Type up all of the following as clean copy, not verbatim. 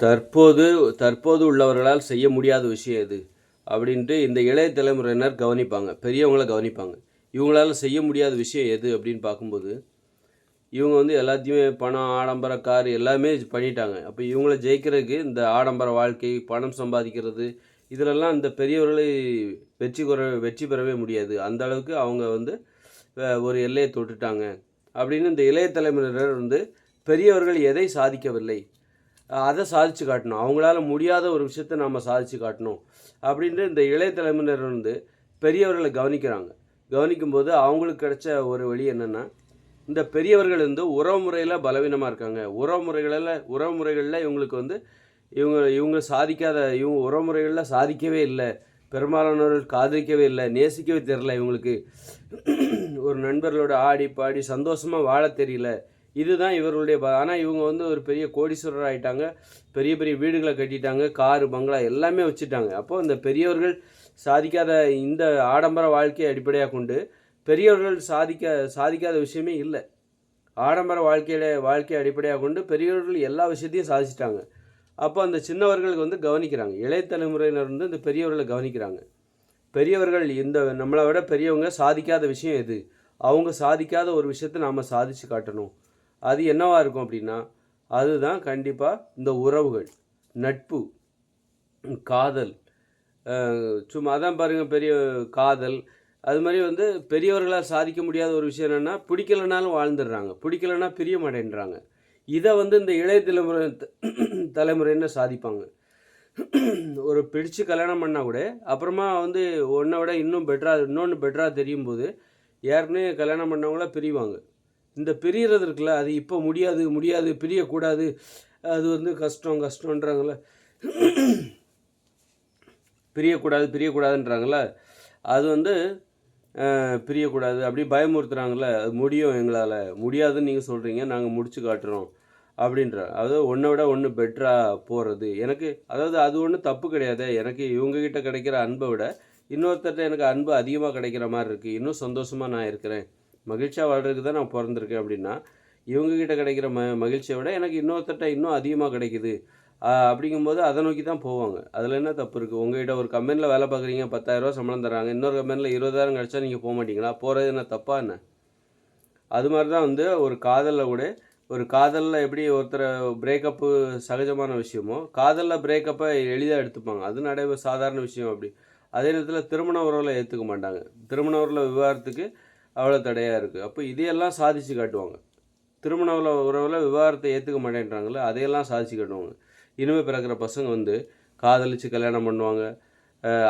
தற்போது தற்போது உள்ளவர்களால் செய்ய முடியாத விஷயம் எது அப்படின்ட்டு இந்த இளைய தலைமுறையினர் கவனிப்பாங்க, பெரியவங்கள கவனிப்பாங்க. இவங்களால செய்ய முடியாத விஷயம் எது அப்படின்னு பார்க்கும்போது, இவங்க வந்து எல்லாத்தையுமே பணம், ஆடம்பர கார் எல்லாமே பண்ணிட்டாங்க. அப்போ இவங்கள ஜெயிக்கிறதுக்கு இந்த ஆடம்பர வாழ்க்கை, பணம் சம்பாதிக்கிறது, இதிலெல்லாம் இந்த பெரியவர்களை வெற்றி பெறவே முடியாது. அந்த அளவுக்கு அவங்க வந்து ஒரு எல்லையை தொட்டுட்டாங்க அப்படின்னு இந்த இளைய தலைமுறையினர் வந்து பெரியவர்கள் எதை சாதிக்கவில்லை அதை சாதிச்சு காட்டணும். அவங்களால முடியாத ஒரு விஷயத்த நம்ம சாதிச்சு காட்டணும் அப்படின்ட்டு இந்த இளைய தலைமுறையினர் வந்து பெரியவர்களை கவனிக்கிறாங்க. கவனிக்கும்போது அவங்களுக்கு கிடைச்ச ஒரு வழி என்னென்னா, இந்த பெரியவர்கள் வந்து உறவு முறையில் பலவீனமாக இருக்காங்க. உறவுமுறைகளில் இவங்களுக்கு வந்து இவங்க சாதிக்காத, இவங்க உறவுமுறைகளில் சாதிக்கவே இல்லை, பெரும்பாலானவர்கள் காதலிக்கவே இல்லை, நேசிக்கவே தெரில, இவங்களுக்கு ஒரு நண்பர்களோட ஆடி பாடி சந்தோஷமாக வாழ தெரியல. இதுதான் இவர்களுடைய ஆனால் இவங்க வந்து ஒரு பெரிய கோடீஸ்வரர் ஆகிட்டாங்க, பெரிய பெரிய வீடுகளை கட்டிட்டாங்க, காரு பங்களா எல்லாமே வச்சுட்டாங்க. அப்போது இந்த பெரியவர்கள் சாதிக்காத இந்த ஆடம்பர வாழ்க்கையை அடிப்படையாக கொண்டு பெரியவர்கள் சாதிக்காத விஷயமே இல்லை. ஆடம்பர வாழ்க்கையை அடிப்படையாக கொண்டு பெரியவர்கள் எல்லா விஷயத்தையும் சாதிச்சிட்டாங்க. அப்போ அந்த சின்னவர்களுக்கு வந்து கவனிக்கிறாங்க. இளைய தலைமுறையினர் வந்து இந்த பெரியவர்களை கவனிக்கிறாங்க. பெரியவர்கள் இந்த நம்மளை விட பெரியவங்க சாதிக்காத விஷயம் எது, அவங்க சாதிக்காத ஒரு விஷயத்தை நாம் சாதித்து காட்டணும். அது என்னவாக இருக்கும் அப்படின்னா, அதுதான் கண்டிப்பாக இந்த உறவுகள், நட்பு, காதல். சும்மா அதான் பாருங்கள், பெரிய காதல். அது மாதிரி வந்து பெரியவர்களால் சாதிக்க முடியாத ஒரு விஷயம் என்னென்னா, பிடிக்கலைனாலும் வாழ்ந்துடுறாங்க, பிடிக்கலைன்னா பிரிய மாட்டேன்றாங்க. இதை வந்து இந்த இளைய தலைமுறைன்னு சாதிப்பாங்க. ஒரு பிடிச்சு கல்யாணம் பண்ணால் கூட அப்புறமா வந்து ஒன்றை விட இன்னொன்று பெட்டராக தெரியும் போது ஏற்கனவே கல்யாணம் பண்ணவங்கள பிரிவாங்க. இந்த பிரியறது இருக்குல்ல, அது இப்போ முடியாது பிரியக்கூடாது, அது வந்து கஷ்டன்றாங்கள, பிரியக்கூடாதுன்றாங்கள, அது வந்து பிரியக்கூடாது அப்படி பயமுறுத்துறாங்கல்ல, அது முடியும், எங்களால் முடியாதுன்னு நீங்கள் சொல்கிறீங்க, நாங்கள் முடிச்சு காட்டுறோம் அப்படின்ற. அதாவது ஒன்றை விட ஒன்று பெட்டராக போகிறது எனக்கு, அதாவது அது ஒன்றும் தப்பு கிடையாது. எனக்கு இவங்ககிட்ட கிடைக்கிற அன்பை விட இன்னொருத்தட்ட எனக்கு அன்பு அதிகமாக கிடைக்கிற மாதிரி இருக்குது, இன்னும் சந்தோஷமாக நான் இருக்கிறேன், மகிழ்ச்சியாக வாழ்றதுக்கு தான் நான் பிறந்திருக்கேன் அப்படின்னா, இவங்ககிட்ட கிடைக்கிற மகிழ்ச்சியை விட எனக்கு இன்னொருத்தட்ட இன்னும் அதிகமாக கிடைக்குது அப்படிங்கும்போது அதை நோக்கி தான் போவாங்க. அதில் என்ன தப்பு இருக்குது? உங்கள்கிட்ட ஒரு கம்பெனியில் வேலை பார்க்குறீங்க, 10,000 சம்பளம் தராங்க, இன்னொரு கம்பெனியில் 20,000 கிடச்சா நீங்கள் போக மாட்டீங்களா? போகிறது என்ன தப்பா என்ன? அது மாதிரி தான் வந்து ஒரு காதலில் கூட, ஒரு காதலில் எப்படி ஒருத்தரை பிரேக்கப்பு சகஜமான விஷயமோ, காதலில் பிரேக்கப்பை எளிதாக எடுத்துப்பாங்க, அது சாதாரண விஷயம். அப்படி அதே நேரத்தில் திருமண உறவில் ஏற்றுக்க மாட்டாங்க, திருமண உறவில் விவாகரத்துக்கு அவ்வளோ தடையாக இருக்குது. அப்போ இதையெல்லாம் சாதித்து காட்டுவாங்க. திருமண உறவில் விவாகரத்தை ஏற்றுக்க மாட்டேன்றாங்களே, அதையெல்லாம் சாதித்து காட்டுவாங்க. இனிமேல் பிறக்கிற பசங்க வந்து காதலித்து கல்யாணம் பண்ணுவாங்க.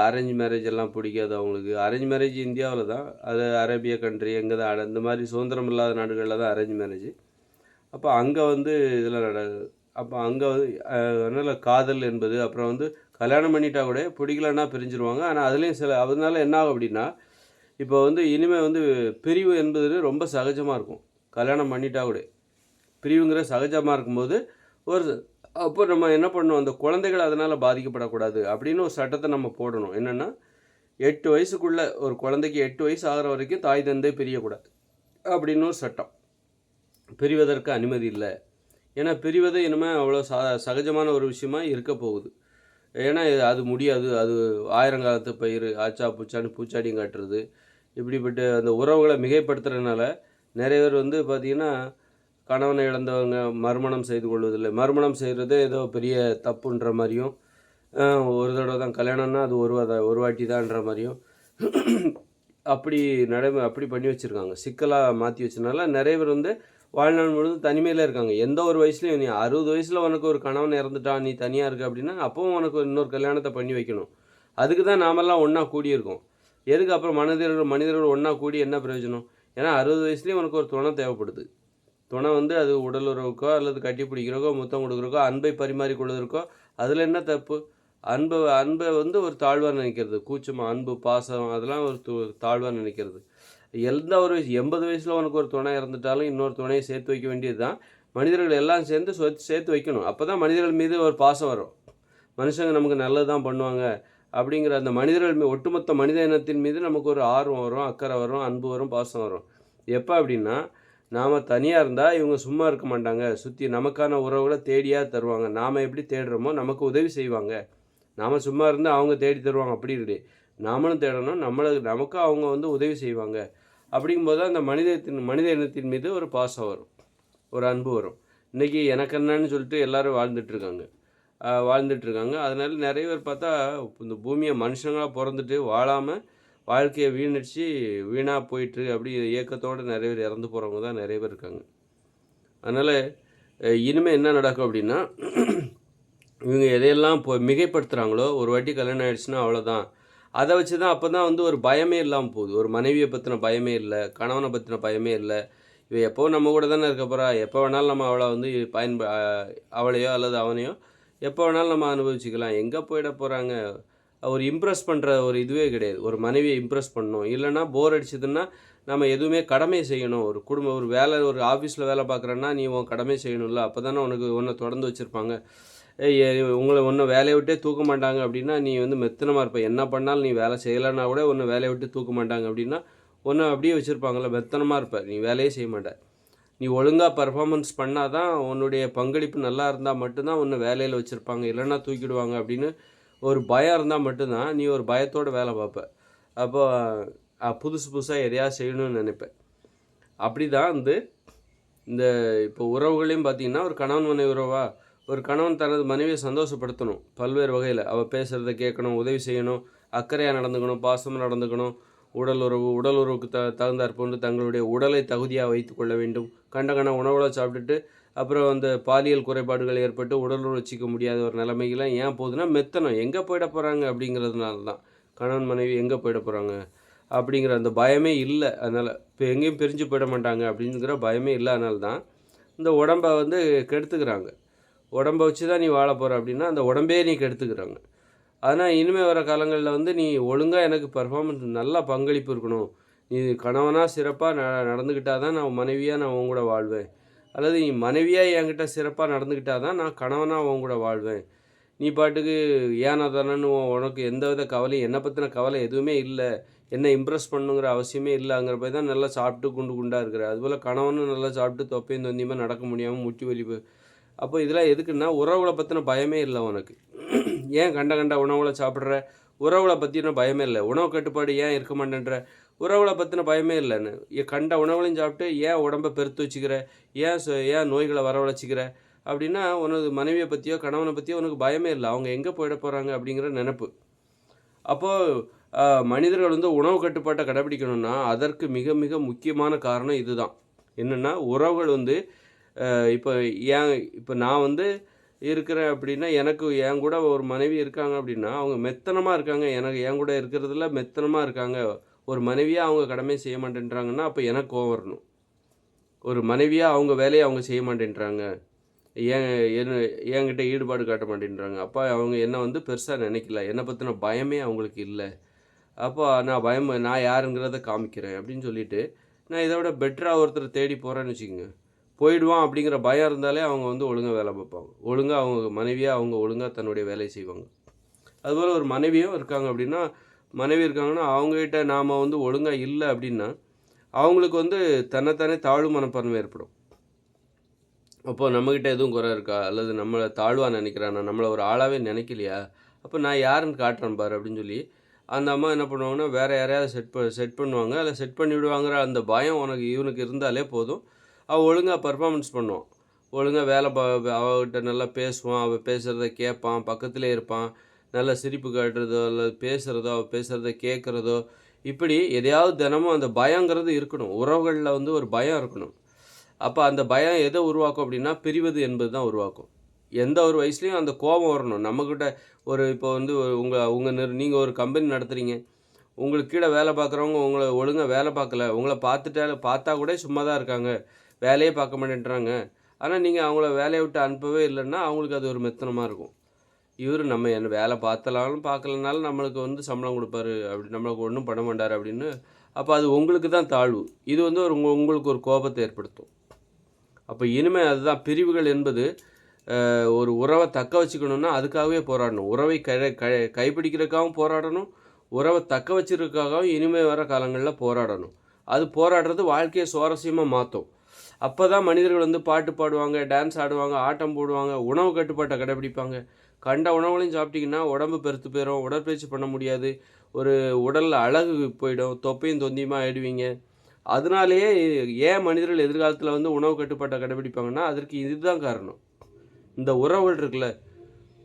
அரேஞ்ச் மேரேஜ் எல்லாம் பிடிக்காது அவங்களுக்கு. அரேஞ்ச் மேரேஜ் இந்தியாவில் தான், அது அரேபிய கண்ட்ரி எங்கே தான் இந்த மாதிரி சுதந்திரம் இல்லாத நாடுகளில் தான் அரேஞ்ச் மேரேஜ். அப்போ அங்கே வந்து இதில் அப்போ அங்கே வந்து அதனால் காதல் என்பது, அப்புறம் வந்து கல்யாணம் பண்ணிட்டா கூட பிடிக்கலன்னா பிரிஞ்சிருவாங்க. ஆனால் அதுலேயும் அதனால என்ன ஆகும் அப்படின்னா, இப்போ வந்து இனிமேல் வந்து பிரிவு என்பது ரொம்ப சகஜமாக இருக்கும். கல்யாணம் பண்ணிட்டா கூட பிரிவுங்கிற சகஜமாக இருக்கும்போது அப்போ நம்ம என்ன பண்ணணும், அந்த குழந்தைகள் அதனால் பாதிக்கப்படக்கூடாது அப்படின்னு ஒரு சட்டத்தை நம்ம போடணும். என்னென்னா, 8 வயசுக்குள்ளே ஒரு குழந்தைக்கு 8 வயசு ஆகிற வரைக்கும் தாய் தந்தை பிரியக்கூடாது அப்படின்னு ஒரு சட்டம். பிரிவதற்கு அனுமதி இல்லை. ஏன்னா பிரிவது இனிமேல் அவ்வளோ சகஜமான ஒரு விஷயமா இருக்க போகுது. ஏன்னா அது முடியாது, அது ஆயிரங்காலத்து பயிர், ஆச்சா பூச்சான்னு பூச்சாடியும் காட்டுறது, இப்படிப்பட்ட அந்த உறவுகளை மிகைப்படுத்துறதுனால நிறைய பேர் வந்து பார்த்திங்கன்னா, கணவனை இழந்தவங்க மறுமணம் செய்து கொள்வதில்லை. மறுமணம் செய்கிறது ஏதோ பெரிய தப்புன்ற மாதிரியும், ஒரு தடவை தான் கல்யாணம்னா அது ஒரு வாட்டி தான்ன்ற மாதிரியும் அப்படி பண்ணி வச்சுருக்காங்க, சிக்கலாக மாற்றி வச்சதுனால நிறைய பேர் வந்து வாழ்நாள் முழுவதும் தனிமையில் இருக்காங்க. எந்த ஒரு வயசுலையும், நீ 60 வயசில் உனக்கு ஒரு கணவன் இறந்துட்டான், நீ தனியாக இருக்க அப்படின்னா அப்பவும் உனக்கு இன்னொரு கல்யாணத்தை பண்ணி வைக்கணும். அதுக்கு தான் நாமெல்லாம் ஒன்றா கூடியிருக்கோம். எதுக்கு அப்புறம் மனிதர்கள் ஒன்றா கூடி என்ன பிரயோஜனம்? ஏன்னா 60 வயசுலேயும் உனக்கு ஒரு துணை தேவைப்படுது. துணை வந்து அது உடல் உறவுக்கோ அல்லது கட்டி பிடிக்கிறக்கோ, முத்தம் கொடுக்குறக்கோ, அன்பை பரிமாறிக்கொள்வதற்கோ அதில் என்ன தப்பு? அன்பை வந்து ஒரு தாழ்வாக நினைக்கிறது, கூச்சமாக, அன்பு பாசம் அதெல்லாம் ஒரு தாழ்வாக நினைக்கிறது. எந்த ஒரு 80 வயசில் உனக்கு ஒரு துணை இறந்துட்டாலும் இன்னொரு துணையை சேர்த்து வைக்க வேண்டியது தான். மனிதர்கள் எல்லாம் சேர்ந்து சேர்த்து வைக்கணும். அப்போ தான் மனிதர்கள் மீது ஒரு பாசம் வரும். மனுஷங்க நமக்கு நல்லது தான் பண்ணுவாங்க அப்படிங்கிற அந்த மனிதர்கள் ஒட்டுமொத்த மனித இனத்தின் மீது நமக்கு ஒரு ஆர்வம் வரும், அக்கறை வரும், அன்பு வரும், பாசம் வரும். எப்போ அப்படின்னா, நாம் தனியாக இருந்தால் இவங்க சும்மா இருக்க மாட்டாங்க, சுற்றி நமக்கான உறவுகளை தேடியாக தருவாங்க. நாம் எப்படி தேடுறோமோ நமக்கு உதவி செய்வாங்க. நாம் சும்மா இருந்தால் அவங்க தேடி தருவாங்க அப்படி கிடையாது. நாமளும் தேடணும், நமக்கும் அவங்க வந்து உதவி செய்வாங்க. அப்படிங்கும்போது அந்த மனித இனத்தின் மீது ஒரு பாசம் வரும், ஒரு அன்பு வரும். இன்றைக்கி எனக்கு என்னன்னு சொல்லிட்டு எல்லோரும் வாழ்ந்துட்டுருக்காங்க. அதனால் நிறைய பேர் பார்த்தா இந்த பூமியை மனுஷங்களாக பிறந்துட்டு வாழாமல் வாழ்க்கையை வீணாக போயிட்டு அப்படி ஏக்கத்தோடு நிறைய பேர் இறந்து போகிறவங்க தான் நிறைய பேர் இருக்காங்க. அதனால் இனிமேல் என்ன நடக்கும் அப்படின்னா, இவங்க எதையெல்லாம் மிகைப்படுத்துகிறாங்களோ, ஒரு வாட்டி கல்யாணம் ஆகிடுச்சுன்னா அவ்வளோதான். அதை வச்சு தான் அப்போ தான் வந்து ஒரு பயமே இல்லாமல் போகுது. ஒரு மனைவியை பற்றின பயமே இல்லை, கணவனை பற்றின பயமே இல்லை. இவ எப்போ நம்ம கூட தானே இருக்க போகிறா, எப்போ வேணாலும் நம்ம அவளை வந்து அவளையோ அல்லது அவனையோ எப்போ வேணாலும் நம்ம அனுபவிச்சுக்கலாம். எங்கே போயிட போகிறாங்க, ஒரு இம்ப்ரெஸ் பண்ணுற ஒரு இதுவே கிடையாது. ஒரு மனைவியை இம்ப்ரெஸ் பண்ணணும், இல்லைன்னா போர் அடிச்சதுன்னா நம்ம எதுவுமே கடமை செய்யணும். ஒரு வேலை, ஒரு ஆஃபீஸில் வேலை பார்க்குறேன்னா நீ உன் கடமை செய்யணும்ல, அப்போ தானே உன்னை தொடர்ந்து வச்சுருப்பாங்க. உன்னை வேலையை விட்டே தூக்க மாட்டாங்க அப்படின்னா நீ வந்து மெத்தனமாக இருப்ப. என்ன பண்ணாலும் நீ வேலை செய்யலைன்னா கூட உன்னை வேலையை விட்டு தூக்க மாட்டாங்க அப்படின்னா ஒன்று அப்படியே வச்சுருப்பாங்கள்ல, மெத்தனமாக இருப்ப, நீ வேலையே செய்ய மாட்ட. நீ ஒழுங்காக பர்ஃபார்மன்ஸ் பண்ணால் தான் உன்னுடைய பங்களிப்பு நல்லா இருந்தால் மட்டும்தான் உன்னை வேலையில் வச்சுருப்பாங்க, இல்லைன்னா தூக்கிடுவாங்க அப்படின்னு ஒரு பயம் இருந்தால் மட்டும்தான் நீ ஒரு பயத்தோடு வேலை பார்ப்ப. அப்போ புதுசாக எதையாவது செய்யணும்னு நினைப்பேன். அப்படி தான் வந்து இந்த இப்போ உறவுகளையும் பார்த்திங்கன்னா, ஒரு கணவன் மனைவி உறவா, ஒரு கணவன் தனது மனைவியை சந்தோஷப்படுத்தணும் பல்வேறு வகையில். அவள் பேசுகிறத கேட்கணும், உதவி செய்யணும், அக்கறையாக நடந்துக்கணும், பாசமாக நடந்துக்கணும். உடல் உறவுக்கு தகுந்தாற்போன்று தங்களுடைய உடலை தகுதியாக வைத்து கொள்ள வேண்டும். கண்ட உணவுகளை சாப்பிட்டுட்டு அப்புறம் அந்த பாலியல் குறைபாடுகள் ஏற்பட்டு உடலுறவு வச்சிக்க முடியாத ஒரு நிலைமைகள்லாம் ஏன் போகுதுன்னா, மெத்தனம் எங்கே போயிட போகிறாங்க அப்படிங்கிறதுனால தான். கணவன் மனைவி எங்கே போயிட போகிறாங்க அப்படிங்கிற அந்த பயமே இல்லை. அதனால் இப்போ எங்கேயும் பிரிஞ்சு போயிட மாட்டாங்க அப்படிங்கிற பயமே இல்லை. அதனால தான் இந்த உடம்பை வந்து கெடுத்துக்கிறாங்க. உடம்பை வச்சு தான் நீ வாழ போகிற அப்படின்னா அந்த உடம்பே நீ கெடுத்துக்கிறாங்க. ஆனால் இனிமேல் வர காலங்களில் வந்து நீ ஒழுங்காக எனக்கு பர்ஃபார்மன்ஸ் நல்லா பங்களிப்பு இருக்கணும், நீ கணவனாக சிறப்பாக நடந்துக்கிட்டால் தான் நான் மனைவியாக நான் உன் கூட வாழ்வேன், அல்லது நீ மனைவியாக என்கிட்ட சிறப்பாக நடந்துக்கிட்டால் தான் நான் கணவனாக உன் கூட வாழ்வேன். நீ பாட்டுக்கு ஏன்னா தானேன்னு உனக்கு எந்த வித கவலையும், என்னை பற்றின கவலை எதுவுமே இல்லை, என்னை இம்ப்ரெஸ் பண்ணுங்கிற அவசியமே இல்லைங்கிற போய் தான் நல்லா சாப்பிட்டு குண்டாக இருக்கிற. அதுபோல் கணவனும் நல்லா சாப்பிட்டு தொப்பையும் தொந்தியுமாக நடக்க முடியாமல் முட்டி வலி. அப்போ இதெல்லாம் எதுக்குன்னா, உறவுகளை பற்றின பயமே இல்லை உனக்கு. ஏன் கண்ட உணவுகளை சாப்பிட்ற, உறவுகளை பற்றின பயமே இல்லை. உணவு கட்டுப்பாடு ஏன் இருக்க மாட்டேன்ற, உறவுகளை பற்றின பயமே இல்லைன்னு. கண்ட உணவுகளையும் சாப்பிட்டு ஏன் உடம்பை பெருத்து வச்சுக்கிற, ஏன் நோய்களை வரவழைச்சிக்கிற அப்படின்னா, உனது மனைவியை பற்றியோ கணவனை பற்றியோ உனக்கு பயமே இல்லை. அவங்க எங்கே போயிட போகிறாங்க அப்படிங்கிற நினப்பு. அப்போது மனிதர்கள் வந்து உணவு கட்டுப்பாட்டை கடைபிடிக்கணும்னா அதற்கு மிக மிக முக்கியமான காரணம் இதுதான். என்னென்னா, உறவுகள் வந்து இப்போ நான் வந்து இருக்கிறேன் அப்படின்னா, எனக்கு என் கூட ஒரு மனைவி இருக்காங்க அப்படின்னா, அவங்க மெத்தனமாக இருக்காங்க, எனக்கு என் கூட இருக்கிறதுல மெத்தனமாக இருக்காங்க. ஒரு மனைவியாக அவங்க கடமையை செய்ய மாட்டேன்றாங்கன்னா அப்போ எனக்கு கோவம் வரணும். ஒரு மனைவியாக அவங்க வேலையை அவங்க செய்ய மாட்டேன்றாங்க, என்கிட்ட ஈடுபாடு காட்ட மாட்டேன்றாங்க, அப்போ அவங்க என்னை வந்து பெருசாக நினைக்கல, என்னை பற்றின பயமே அவங்களுக்கு இல்லை. அப்போ நான் யாருங்கிறத காமிக்கிறேன் அப்படின்னு சொல்லிவிட்டு நான் இதை விட பெட்டராக ஒருத்தர் தேடி போகிறேன்னு வச்சுக்கோங்க, போயிடுவான் அப்படிங்கிற பயம் இருந்தாலே அவங்க வந்து ஒழுங்காக வேலை பார்ப்பாங்க, ஒழுங்காக அவங்க மனைவியாக அவங்க ஒழுங்காக தன்னுடைய வேலையை செய்வாங்க. அதுபோல் ஒரு மனைவியும் இருக்காங்க அப்படின்னா, மனைவி இருக்காங்கன்னா அவங்ககிட்ட நாம் வந்து ஒழுங்காக இல்லை அப்படின்னா அவங்களுக்கு வந்து தன்னைத்தானே தாழ்வு மனப்பான்மை ஏற்படும். அப்போது நம்மக்கிட்ட எதுவும் குறை இருக்கா, அல்லது நம்மளை தாழ்வாக நினைக்கிறானா, நம்மளை ஒரு ஆளாகவே நினைக்கலையா, அப்போ நான் யாருன்னு காட்டுறேன் பாரு அப்படின்னு சொல்லி அந்த அம்மா என்ன பண்ணுவாங்கன்னா, வேறு யாரையாவது செட் பண்ணுவாங்க. அதை செட் பண்ணி விடுவாங்கிற அந்த பயம் இவனுக்கு இருந்தாலே போதும், அவள் ஒழுங்காக பர்ஃபார்மன்ஸ் பண்ணுவான், ஒழுங்காக அவகிட்ட நல்லா பேசுவான், அவள் பேசுகிறத கேட்பான், பக்கத்திலே இருப்பான், நல்லா சிரிப்பு காட்டுறதோ அல்லது பேசுகிறதோ அவள் பேசுகிறத கேட்குறதோ, இப்படி எதையாவது தினமும் அந்த பயங்கிறது இருக்கணும். உறவுகளில் வந்து ஒரு பயம் இருக்கணும். அப்போ அந்த பயம் எதை உருவாக்கும் அப்படின்னா, பிரிவது என்பது தான் உருவாக்கும். எந்த ஒரு வயசுலேயும் அந்த கோபம் வரணும் நம்மக்கிட்ட. இப்போ வந்து நீங்கள் ஒரு கம்பெனி நடத்துகிறீங்க, உங்களுக்கு கீழே வேலை பார்க்குறவங்க உங்களை ஒழுங்காக வேலை பார்க்கல, உங்களை பார்த்தா கூட சும்மா தான் இருக்காங்க, வேலையே பார்க்க மாட்டேன்றாங்க. ஆனால் நீங்கள் அவங்கள வேலையை விட்டு அனுப்பவே இல்லைன்னா அவங்களுக்கு அது ஒரு மெத்தனமாக இருக்கும். இவர் நம்ம என்ன வேலை பார்க்கலனாலும் நம்மளுக்கு வந்து சம்பளம் கொடுப்பாரு, அப்படி நம்மளுக்கு ஒன்றும் பண்ண மாட்டார் அப்படின்னு. அப்போ அது உங்களுக்கு தான் தாழ்வு. இது வந்து உங்களுக்கு ஒரு கோபத்தை ஏற்படுத்தும். அப்போ இனிமேல் அதுதான் பிரிவுகள் என்பது. ஒரு உறவை தக்க வச்சுக்கணுன்னா அதுக்காகவே போராடணும். உறவை கைப்பிடிக்கிறதுக்காகவும் போராடணும், உறவை தக்க வச்சுருக்காகவும் இனிமேல் வர காலங்களில் போராடணும். அது போராடுறது வாழ்க்கையை சுவாரஸ்யமாக மாற்றும். அப்போ தான் மனிதர்கள் வந்து பாட்டு பாடுவாங்க, டான்ஸ் ஆடுவாங்க, ஆட்டம் போடுவாங்க, உணவு கட்டுப்பாட்டை கடைப்பிடிப்பாங்க. கண்ட உணவுகளையும் சாப்பிட்டிங்கன்னா உடம்பு பெருத்து போயிடும், உடற்பயிற்சி பண்ண முடியாது, ஒரு உடலில் அழகு போயிடும், தொப்பையும் தொந்தியுமா ஆயிடுவீங்க. அதனாலேயே ஏன் மனிதர்கள் எதிர்காலத்தில் வந்து உணவு கட்டுப்பாட்டை கடைப்பிடிப்பாங்கன்னா அதற்கு இதுதான் காரணம். இந்த உறவுகள் இருக்குல்ல,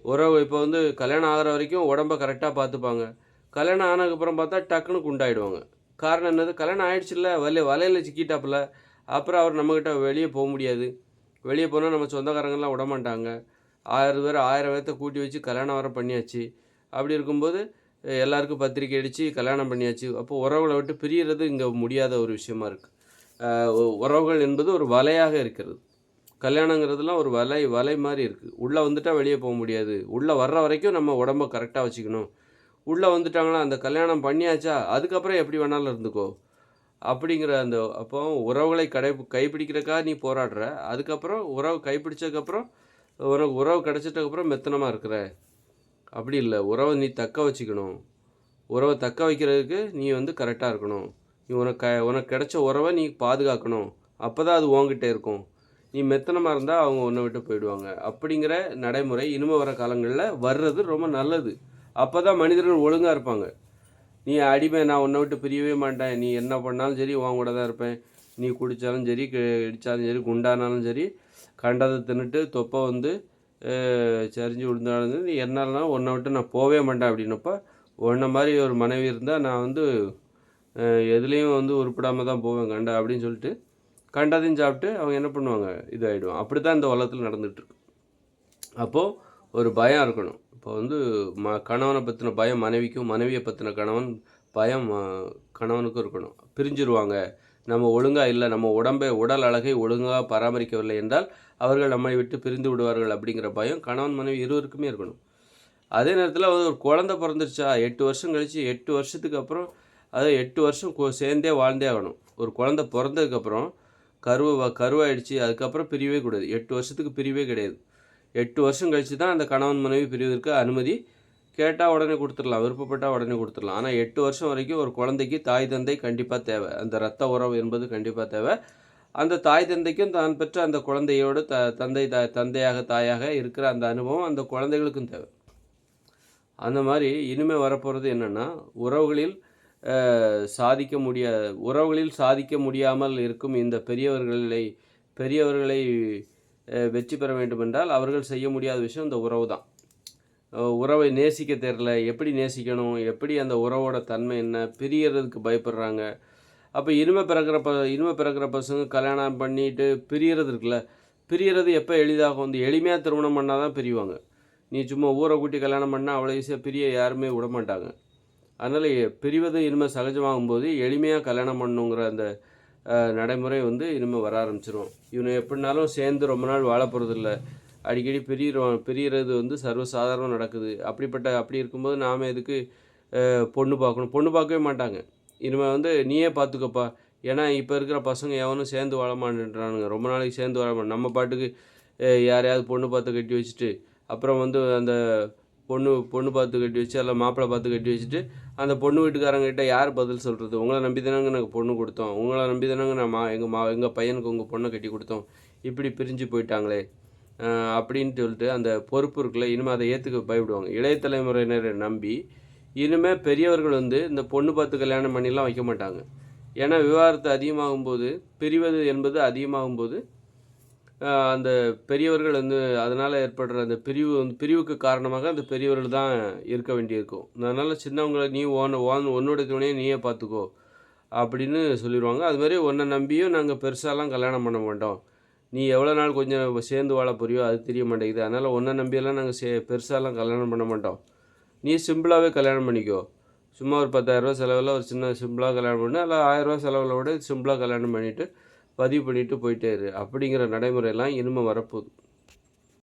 உறவு இப்போ வந்து கல்யாணம் ஆகிற வரைக்கும் உடம்பை கரெக்டாக பார்த்துப்பாங்க. கல்யாணம் ஆனதுக்கப்புறம் பார்த்தா டக்குன்னு குண்டாயிடுவாங்க. காரணம் என்னது? கல்யாணம் ஆயிடுச்சுல்ல, வலையில் சிக்கிட்டாப்புல. அப்புறம் அவர் நம்மக்கிட்ட வெளியே போக முடியாது. வெளியே போனால் நம்ம சொந்தக்காரங்கள்லாம் விடமாட்டாங்க. 1000 பேர் 1000 பேர்த்த கூட்டி வச்சு கல்யாணம் வர பண்ணியாச்சு. அப்படி இருக்கும்போது எல்லாருக்கும் பத்திரிக்கை அடித்து கல்யாணம் பண்ணியாச்சு. அப்போ உறவுகளை விட்டு பிரியறது இங்கே முடியாத ஒரு விஷயமா இருக்குது. உறவுகள் என்பது ஒரு வலையாக இருக்கிறது. கல்யாணங்கிறதுலாம் ஒரு வலை மாதிரி இருக்குது. உள்ளே வந்துட்டால் வெளியே போக முடியாது. உள்ளே வர்ற வரைக்கும் நம்ம உடம்ப கரெக்டாக வச்சுக்கணும். உள்ளே வந்துட்டாங்களா, அந்த கல்யாணம் பண்ணியாச்சா, அதுக்கப்புறம் எப்படி வேணாலும் இருந்துக்கோ அப்படிங்கிற அந்த அப்போ உறவுகளை கைப்பிடிக்கிறதுக்காக நீ போராடுற. அதுக்கப்புறம் உறவு கைப்பிடிச்சதுக்கப்புறம் உனக்கு உறவு கிடச்சிட்டதுக்கப்புறம் மெத்தனமாக இருக்கிற. அப்படி இல்லை, உறவை நீ தக்க வச்சுக்கணும். உறவை தக்க வைக்கிறதுக்கு நீ வந்து கரெக்டாக இருக்கணும். நீ உனக்கு கிடைச்ச உறவை நீ பாதுகாக்கணும். அப்போ தான் அது உன்கிட்ட இருக்கும். நீ மெத்தனமாக இருந்தால் அவங்க உன்னை விட்டு போயிடுவாங்க. அப்படிங்கிற நடைமுறை இனிமே வர காலங்களில் வர்றது ரொம்ப நல்லது. அப்போ தான் மனிதர்கள் ஒழுங்காக இருப்பாங்க. நீ அடிமை, நான் உன்னை விட்டு பிரியவே மாட்டேன், நீ என்ன பண்ணாலும் சரி உன் கூட தான் இருப்பேன், நீ குடித்தாலும் சரி இடித்தாலும் சரி குண்டானாலும் சரி கண்டதை தின்னுட்டு தொப்பை வந்து சரிஞ்சு விழுந்தாலும் நீ என்னாலும் உன்னை விட்டு நான் போகவே மாட்டேன் அப்படின்னப்போ, உன்னை மாதிரி ஒரு மனைவி இருந்தால் நான் வந்து எதுலேயும் வந்து உருப்படாமல் தான் போவேன் அப்படின்னு சொல்லிட்டு கண்டதையும் சாப்பிட்டு அவங்க என்ன பண்ணுவாங்க, இதாகிடுவாங்க. அப்படி தான் இந்த உலகத்தில் நடந்துகிட்ருக்கு. அப்போது ஒரு பயம் இருக்கணும். இப்போ வந்து கணவனை பற்றின பயம் மனைவிக்கும், மனைவியை பற்றின பயம் கணவனுக்கும் இருக்கணும். பிரிஞ்சிருவாங்க, நம்ம ஒழுங்காக இல்லை, நம்ம உடல் அழகை ஒழுங்காக பராமரிக்கவில்லை என்றால் அவர்கள் நம்மை விட்டு பிரிந்து விடுவார்கள் அப்படிங்கிற பயம் கணவன் மனைவி இருவருக்குமே இருக்கணும். அதே நேரத்தில் ஒரு குழந்தை பிறந்துருச்சா, 8 வருஷம் கழித்து 8 வருஷத்துக்கு அப்புறம், அதாவது 8 வருஷம் சேர்ந்தே வாழ்ந்தே ஆகணும். ஒரு குழந்தை பிறந்ததுக்கப்புறம் கருவாயிடுச்சு, அதுக்கப்புறம் பிரியவே கூடாது. 8 வருஷத்துக்கு பிரிவே கிடையாது. 8 வருஷம் கழித்து தான் அந்த கணவன் மனைவி பிரிவதற்கு அனுமதி. கேட்டால் உடனே கொடுத்துடலாம், விருப்பப்பட்டால் உடனே கொடுத்துடலாம். ஆனால் 8 வருஷம் வரைக்கும் ஒரு குழந்தைக்கு தாய் தந்தை கண்டிப்பாக தேவை. அந்த இரத்த உறவு என்பது கண்டிப்பாக தேவை. அந்த தாய் தந்தைக்கும் தான் பெற்ற அந்த குழந்தையோடு தந்தையாக தாயாக இருக்கிற அந்த அனுபவம் அந்த குழந்தைகளுக்கும் தேவை. அந்த மாதிரி இனிமேல் வரப்போகிறது என்னென்னா, உறவுகளில் சாதிக்க முடியாமல் இருக்கும் இந்த பெரியவர்களை வெற்றி பெற வேண்டுமென்றால் அவர்கள் செய்ய முடியாத விஷயம் இந்த உறவு தான். உறவை நேசிக்க தெரில, எப்படி நேசிக்கணும், எப்படி அந்த உறவோட தன்மை என்ன, பிரியறதுக்கு பயப்படுறாங்க. அப்போ இனிமே பிறக்கிற பசங்க கல்யாணம் பண்ணிட்டு பிரியறது இருக்குல்ல, பிரியறது எப்போ எளிதாகும், இந்த எளிமையாக திருமணம் பண்ணால் தான் பிரிவாங்க. நீ சும்மா ஊரை கூட்டி கல்யாணம் பண்ணால் அவ்வளோ ஈஸியாக பிரிய யாருமே விட மாட்டாங்க. அதனால் பிரிவது இனிமேல் சகஜமாகும்போது எளிமையாக கல்யாணம் பண்ணணுங்கிற அந்த நடைமுறை வந்து இனிமேல் வர ஆரம்பிச்சிடும். இவனை எப்படினாலும் சேர்ந்து ரொம்ப நாள் வாழ போகிறதில்ல, அடிக்கடி பிரிகிறது வந்து சர்வசாதாரணம் நடக்குது. அப்படி இருக்கும்போது நாம் எதுக்கு பொண்ணு பார்க்கணும்? பொண்ணு பார்க்கவே மாட்டாங்க. இனிமேல் வந்து நீயே பார்த்துக்கப்பா. ஏன்னா இப்போ இருக்கிற பசங்க எவனும் சேர்ந்து வாழ மாட்டேன்றானுங்க. ரொம்ப நாளைக்கு சேர்ந்து வாழ மாட்டேன், நம்ம பாட்டுக்கு யாரையாவது பொண்ணு பார்த்து கட்டி வச்சுட்டு அப்புறம் வந்து அந்த பொண்ணு பார்த்து கட்டி வச்சு எல்லாம் மாப்பிள்ளை பார்த்து கட்டி வச்சுட்டு அந்த பொண்ணு வீட்டுக்காரங்கிட்ட யார் பதில் சொல்கிறது? உங்களை நம்பி தானங்க நாங்கள் பொண்ணு கொடுத்தோம், உங்களை நம்பி தானங்க நான் எங்கள் பையனுக்கு உங்கள் பொண்ணை கட்டி கொடுத்தோம், இப்படி பிரிஞ்சு போயிட்டாங்களே அப்படின்ட்டு சொல்லிட்டு அந்த பொறுப்பு இருக்குல்ல, இனிமேல் அதை ஏற்றுக்க பயப்படுவாங்க. இளைய தலைமுறையினரை நம்பி இனிமேல் பெரியவர்கள் வந்து இந்த பொண்ணு பார்த்து கல்யாணம் பண்ணிலாம் வைக்க மாட்டாங்க. ஏன்னா விவாகரத்து அதிகமாகும்போது, பிரிவது என்பது அதிகமாகும்போது அந்த பெரியவர்கள் வந்து அதனால் ஏற்படுற அந்த பிரிவுக்கு காரணமாக அந்த பெரியவர்கள் தான் இருக்க வேண்டியிருக்கும். அதனால் சின்னவங்களை நீ உன்னோட துணையை நீயே பார்த்துக்கோ அப்படின்னு சொல்லிடுவாங்க. அதுமாதிரி உன்னை நம்பியும் நாங்கள் பெருசாலாம் கல்யாணம் பண்ண மாட்டோம், நீ எவ்வளோ நாள் கொஞ்சம் சேர்ந்து வாழ போறியோ அது தெரிய மாட்டேங்குது, அதனால் உன்னை நம்பியெல்லாம் நாங்கள் பெருசாலாம் கல்யாணம் பண்ண மாட்டோம், நீ சிம்பிளாகவே கல்யாணம் பண்ணிக்கோ, சும்மா ஒரு 10,000 செலவில் ஒரு சின்ன சிம்பிளாக கல்யாணம் பண்ணு, இல்லை 1000 செலவில் விட சிம்பிளாக கல்யாணம் பண்ணிவிட்டு பதிவு பண்ணிவிட்டு போயிட்டே இரு அப்படிங்கிற நடைமுறையெல்லாம் இனிமேல் வரப்போகுது.